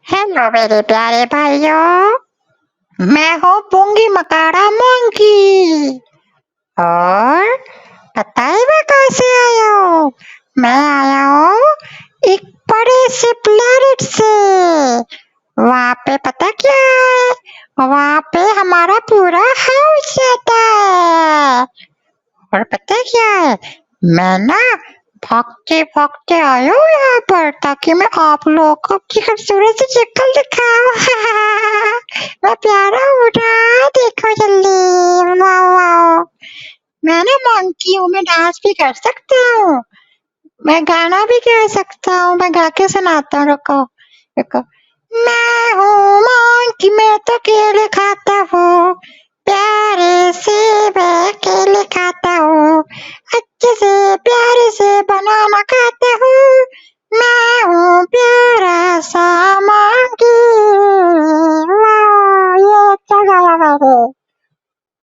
Hello मेरे प्यारे भाइयों। मैं हूँ पुंगी मकाड़ा मंकी। और पता है मैं कहाँ से आया हूँ? मैं आया हूँ एक बड़े से प्लेनेट से। वहाँ पे पता क्या है? वहाँ पे हमारा पूरा हाउस रहता है। और पता क्या है? मैं ना भागते भागते आया हूँ यहाँ पर ताकि मैं आप लोगों को अपनी खूबसूरत सी शक्ल दिखाऊं। मैं प्यारा हूँ ना, देखो जल्दी। Wow wow. मैं ना मंकी हूँ, मैं डांस भी कर सकता हूँ, मैं गाना भी गा सकता हूँ। मैं गा के सुनाता हूँ, रुको रुको। मैं हूँ मंकी, मैं तो केले खाता हूँ, प्यारे से मैं केले खाता हूँ, अच्छे से प्यारे से बनाना खाता हूँ। मैं हूँ प्यारा सा मंकी। वाह, ये अच्छा गाया मैंने।